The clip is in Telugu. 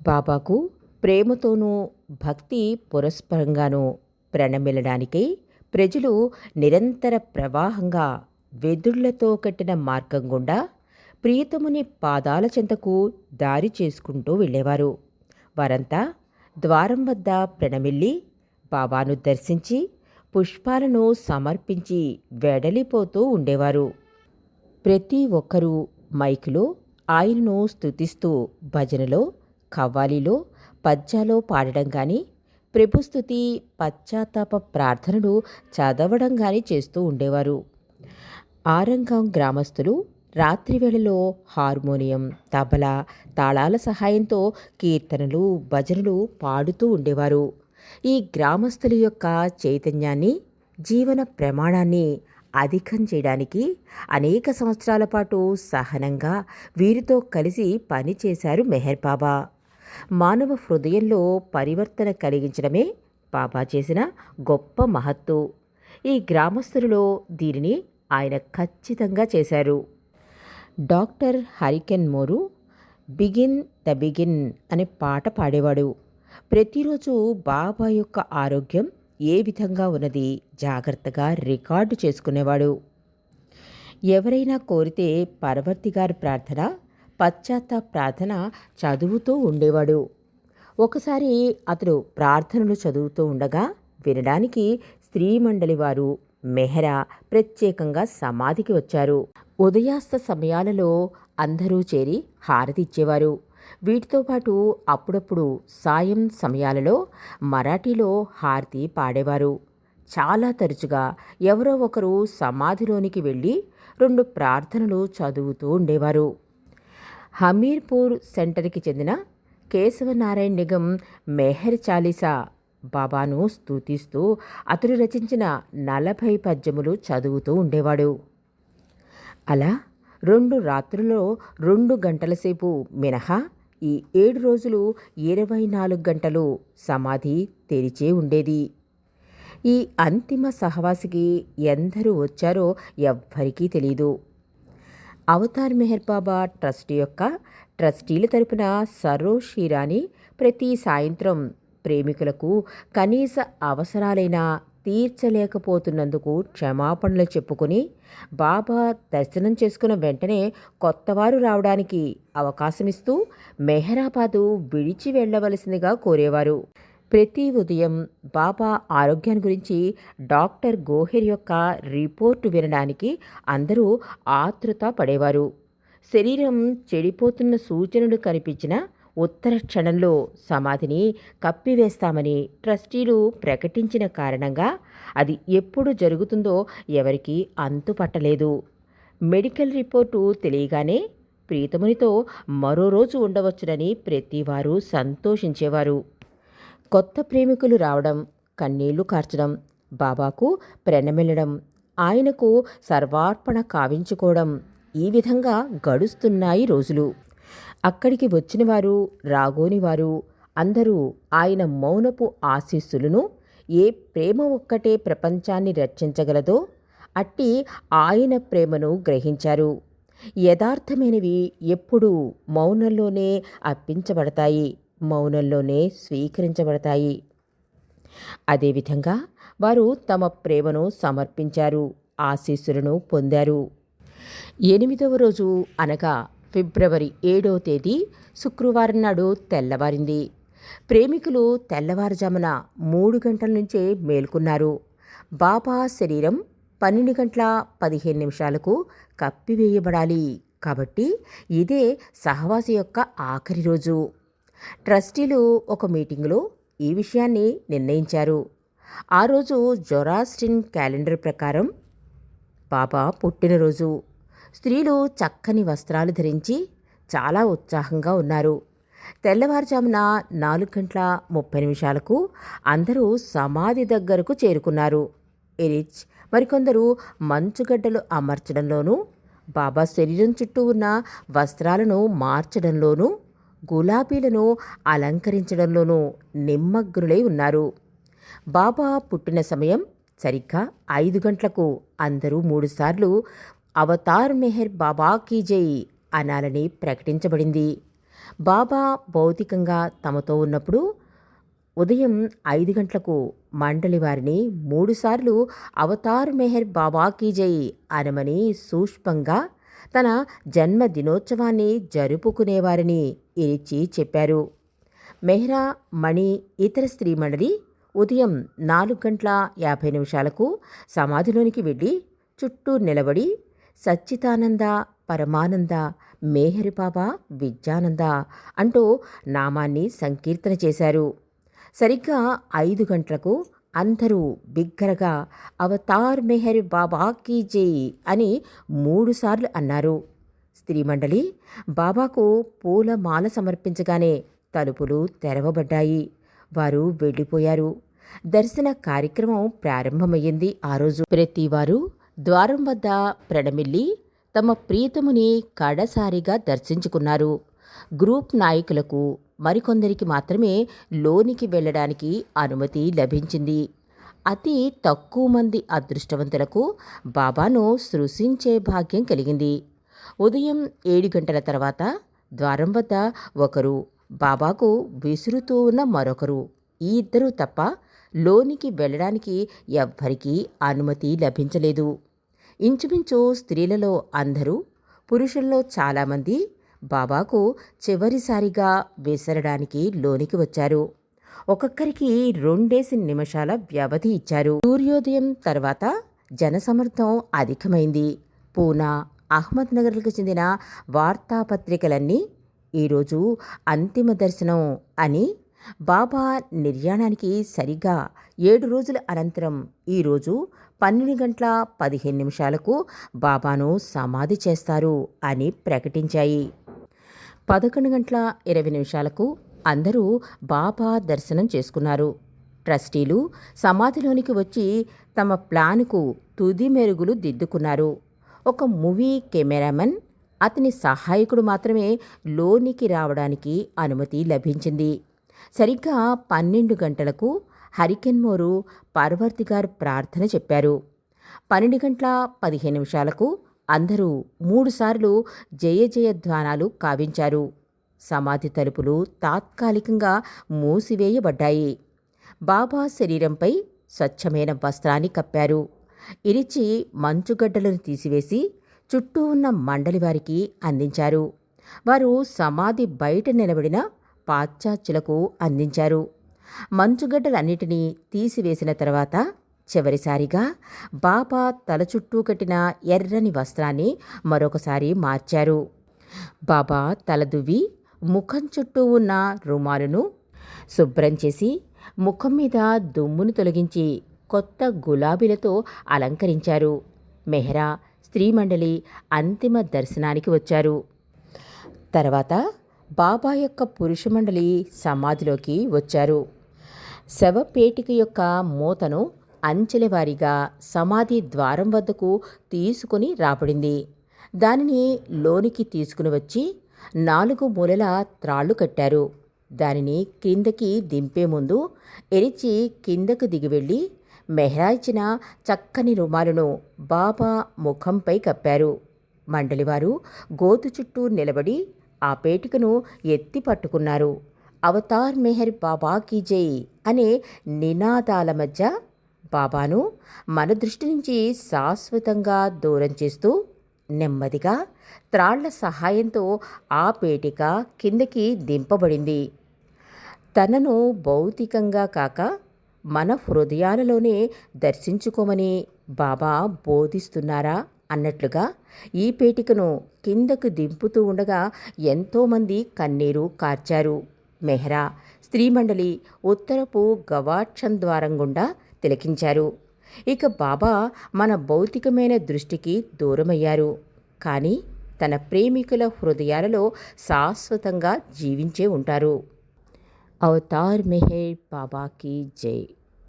బాబాకు ప్రేమతోనూ భక్తి పురస్పరంగానూ ప్రణమిల్లడానికై ప్రజలు నిరంతర ప్రవాహంగా వెదుళ్లతో కట్టిన మార్గం గుండా ప్రియతముని పాదాల చెంతకు దారి చేసుకుంటూ వెళ్ళేవారు. వారంతా ద్వారం వద్ద ప్రణమిల్లి బాబాను దర్శించి పుష్పాలను సమర్పించి వెడలిపోతూ ఉండేవారు. ప్రతి ఒక్కరూ మైకులో ఆయనను స్తుతిస్తూ భజనలో, కవ్వాలీలో, పద్యాలో పాడడం కానీ, ప్రభుస్తుతి, పశ్చాత్తాప ప్రార్థనలు చదవడం కానీ చేస్తూ ఉండేవారు. ఆరంగం గ్రామస్తులు రాత్రివేళలో హార్మోనియం, తబలా, తాళాల సహాయంతో కీర్తనలు, భజనలు పాడుతూ ఉండేవారు. ఈ గ్రామస్తుల యొక్క చైతన్యాన్ని, జీవన ప్రమాణాన్ని అధికం చేయడానికి అనేక సంవత్సరాల పాటు సహనంగా వీరితో కలిసి పనిచేశారు మెహర్ బాబా. మానవ హృదయంలో పరివర్తన కలిగించడమే బాబా చేసిన గొప్ప మహత్తు. ఈ గ్రామస్తులలో దీనిని ఆయన ఖచ్చితంగా చేశారు. Doctor hurricane more begin the begin అనే పాట పాడేవాడు. ప్రతిరోజు బాబా యొక్క ఆరోగ్యం ఏ విధంగా ఉన్నది జాగ్రత్తగా రికార్డు చేసుకునేవాడు. ఎవరైనా కోరితే పరవర్తిగారి ప్రార్థన, పశ్చాత్తాప ప్రార్థన చదువుతూ ఉండేవాడు. ఒకసారి అతడు ప్రార్థనలు చదువుతూ ఉండగా వినడానికి స్త్రీ మండలి వారు మెహరా ప్రత్యేకంగా సమాధికి వచ్చారు. ఉదయాస్త సమయాలలో అందరూ చేరి హారతి ఇచ్చేవారు. వీటితో పాటు అప్పుడప్పుడు సాయం సమయాలలో మరాఠీలో హారతి పాడేవారు. చాలా తరచుగా ఎవరో ఒకరు సమాధిలోనికి వెళ్ళి 2 ప్రార్థనలు చదువుతూ ఉండేవారు. హమీర్పూర్ సెంటర్కి చెందిన కేశవనారాయణ్ నిగమ్ మెహర్ చాలీసా బాబాను స్తుతిస్తూ అతడు రచించిన 40 పద్యములు చదువుతూ ఉండేవాడు. అలా 2 రాత్రుల్లో 2 గంటల సేపు మినహా ఈ 7 రోజులు 24 గంటలు సమాధి తెరిచే ఉండేది. ఈ అంతిమ సహవాసికి ఎందరూ వచ్చారో ఎవ్వరికీ తెలీదు. అవతార్ మెహర్ బాబా ట్రస్ట్ యొక్క ట్రస్టీల తరపున సరోజ్ షీరాని ప్రతి సాయంత్రం ప్రేమికులకు కనీస అవసరాలైనా తీర్చలేకపోతున్నందుకు క్షమాపణలు చెప్పుకొని బాబా దర్శనం చేసుకున్న వెంటనే కొత్తవారు రావడానికి అవకాశమిస్తూ మెహరాబాదు విడిచి వెళ్ళవలసిందిగా కోరేవారు. ప్రతి ఉదయం బాబా ఆరోగ్యాన్ని గురించి డాక్టర్ గోహెర్ యొక్క రిపోర్టు వినడానికి అందరూ ఆతృత పడేవారు. శరీరం చెడిపోతున్న సూచనలు కనిపించిన ఉత్తర క్షణంలో సమాధిని కప్పివేస్తామని ట్రస్టీలు ప్రకటించిన కారణంగా అది ఎప్పుడు జరుగుతుందో ఎవరికీ అంతుపట్టలేదు. మెడికల్ రిపోర్టు తెలియగానే ప్రీతమునితో మరో రోజు ఉండవచ్చునని ప్రతివారు సంతోషించేవారు. కొత్త ప్రేమికులు రావడం, కన్నీళ్లు కార్చడం, బాబాకు ప్రణమిల్లడం, ఆయనకు సర్వార్పణ కావించుకోవడం, ఈ విధంగా గడుస్తున్నాయి రోజులు. అక్కడికి వచ్చినవారు, రాగోనివారు అందరూ ఆయన మౌనపు ఆశీస్సులను, ఏ ప్రేమ ఒక్కటే ప్రపంచాన్ని రక్షించగలదో అట్టి ఆయన ప్రేమను గ్రహించారు. యథార్థమైనవి ఎప్పుడూ మౌనంలోనే అర్పించబడతాయి, మౌనంలోనే స్వీకరించబడతాయి. అదేవిధంగా వారు తమ ప్రేమను సమర్పించారు, ఆశీస్సులను పొందారు. 8వ రోజు అనగా ఫిబ్రవరి 7వ తేదీ శుక్రవారం నాడు తెల్లవారింది. ప్రేమికులు తెల్లవారుజామున 3 గంటల నుంచే మేల్కొన్నారు. బాబా శరీరం 12 గంటల 15 నిమిషాలకు కప్పివేయబడాలి కాబట్టి ఇదే సహవాసి యొక్క ఆఖరి రోజు. ట్రస్టీలు ఒక మీటింగులో ఈ విషయాన్ని నిర్ణయించారు. ఆ రోజు జొరాస్ట్రియన్ క్యాలెండర్ ప్రకారం బాబా పుట్టినరోజు. స్త్రీలు చక్కని వస్త్రాలు ధరించి చాలా ఉత్సాహంగా ఉన్నారు. తెల్లవారుజామున 4 గంటల 30 నిమిషాలకు అందరూ సమాధి దగ్గరకు చేరుకున్నారు. ఎరిచ్ మరికొందరు మంచుగడ్డలు అమర్చడంలోనూ, బాబా శరీరం చుట్టూ ఉన్న వస్త్రాలను మార్చడంలోనూ, గులాబీలను అలంకరించడంలోనూ నిమగ్నులై ఉన్నారు. బాబా పుట్టిన సమయం సరిగ్గా 5 గంటలకు అందరూ 3 సార్లు అవతార్ మెహర్ బాబా కీ జై అనాలని ప్రకటించబడింది. బాబా భౌతికంగా తమతో ఉన్నప్పుడు ఉదయం 5 గంటలకు మండలి వారిని 3 సార్లు అవతార్ మెహర్ బాబా కీ జై అనమని సూక్ష్మంగా తన జన్మదినోత్సవాన్ని జరుపుకునేవారిని ఇరిచి చెప్పారు. మెహ్రా, మణి, ఇతర స్త్రీ మండలి ఉదయం 4:50 సమాధిలోనికి వెళ్ళి చుట్టూ నిలబడి సచ్చిదానంద, పరమానంద, మేహరి బాబా, విద్యానంద అంటూ నామాన్ని సంకీర్తన చేశారు. సరిగ్గా 5 గంటలకు అందరూ బిగ్గరగా అవతార్ మెహర్ బాబా కీ జై అని 3 సార్లు అన్నారు. స్త్రీ మండలి బాబాకు పూల మాల సమర్పించగానే తలుపులు తెరవబడ్డాయి. వారు వెళ్ళిపోయారు. దర్శన కార్యక్రమం ప్రారంభమయ్యింది. ఆ రోజు ప్రతివారు ద్వారం వద్ద ప్రణమిల్లి తమ ప్రియతముని కడసారిగా దర్శించుకున్నారు. గ్రూప్ నాయకులకు మరికొందరికి మాత్రమే లోనికి వెళ్ళడానికి అనుమతి లభించింది. అతి తక్కువ మంది అదృష్టవంతులకు బాబాను సృశించే భాగ్యం కలిగింది. ఉదయం 7 గంటల తర్వాత ద్వారం వద్ద ఒకరు, బాబాకు విసురుతూ ఉన్న మరొకరు, ఈ ఇద్దరూ తప్ప లోనికి వెళ్ళడానికి ఎవ్వరికీ అనుమతి లభించలేదు. ఇంచుమించు స్త్రీలలో అందరూ, పురుషుల్లో చాలామంది బాబాకు చివరిసారిగా విసరడానికి లోనికి వచ్చారు. ఒక్కొక్కరికి 2 నిమిషాల వ్యవధి ఇచ్చారు. సూర్యోదయం తర్వాత జనసమర్థం అధికమైంది. పూనా, అహ్మద్నగర్లకు చెందిన వార్తాపత్రికలన్నీ ఈరోజు అంతిమ దర్శనం అని, బాబా నిర్యాణానికి సరిగా 7 రోజుల అనంతరం ఈరోజు 12:15 బాబాను సమాధి చేస్తారు అని ప్రకటించాయి. 11:20 అందరూ బాబా దర్శనం చేసుకున్నారు. ట్రస్టీలు సమాధిలోనికి వచ్చి తమ ప్లాన్కు తుది మెరుగులు దిద్దుకున్నారు. ఒక మూవీ కెమెరామెన్, అతని సహాయకుడు మాత్రమే లోనికి రావడానికి అనుమతి లభించింది. సరిగ్గా 12 గంటలకు హరికెన్మోరు పర్వర్తిగార్ ప్రార్థన చెప్పారు. 12:15 అందరూ 3 సార్లు జయ జయధ్వానాలు కావించారు. సమాధి తలుపులు తాత్కాలికంగా మూసివేయబడ్డాయి. బాబా శరీరంపై స్వచ్ఛమైన వస్త్రాన్ని కప్పారు. ఇరిచి మంచుగడ్డలను తీసివేసి చుట్టూ ఉన్న మండలి వారికి అందించారు. వారు సమాధి బయట నిలబడిన పాశ్చాత్యులకు అందించారు. మంచుగడ్డలన్నిటినీ తీసివేసిన తర్వాత చివరిసారిగా బాబా తల చుట్టూ కట్టిన ఎర్రని వస్త్రాన్ని మరొకసారి మార్చారు. బాబా తల దువ్వి ముఖం చుట్టూ ఉన్న రుమాలును శుభ్రం చేసి ముఖం మీద దుమ్మును తొలగించి కొత్త గులాబీలతో అలంకరించారు. మెహ్రా, స్త్రీ మండలి అంతిమ దర్శనానికి వచ్చారు. తర్వాత బాబా యొక్క పురుష మండలి సమాధిలోకి వచ్చారు. శవపేటిక యొక్క మూతను అంచెలవారీగా సమాధి ద్వారం వద్దకు తీసుకుని రాబడింది. దానిని లోనికి తీసుకుని వచ్చి 4 మూలల త్రాళ్లు కట్టారు. దానిని క్రిందకి దింపే ముందు ఎరిచి కిందకు దిగి వెళ్ళి మెహ్రా ఇచ్చిన చక్కని రుమాలును బాబా ముఖంపై కప్పారు. మండలివారు గోతు చుట్టూ నిలబడి ఆ పేటికను ఎత్తి పట్టుకున్నారు. అవతార్ మెహర్ బాబా కీ జై అనే నినాదాల మధ్య బాబాను మన దృష్టి నుంచి శాశ్వతంగా దూరం చేస్తూ నెమ్మదిగా త్రాళ్ల సహాయంతో ఆ పేటిక కిందకి దింపబడింది. తనను భౌతికంగా కాక మన హృదయాలలోనే దర్శించుకోమని బాబా బోధిస్తున్నారా అన్నట్లుగా ఈ పేటికను కిందకు దింపుతూ ఉండగా ఎంతోమంది కన్నీరు కార్చారు. మెహ్రా, స్త్రీ మండలి ఉత్తరపు గవాక్షం ద్వారం గుండా తిలకించారు. ఇక బాబా మన భౌతికమైన దృష్టికి దూరమయ్యారు. కానీ తన ప్రేమికుల హృదయాలలో శాశ్వతంగా జీవించే ఉంటారు. అవతార్ మెహర్ బాబా కీ జై.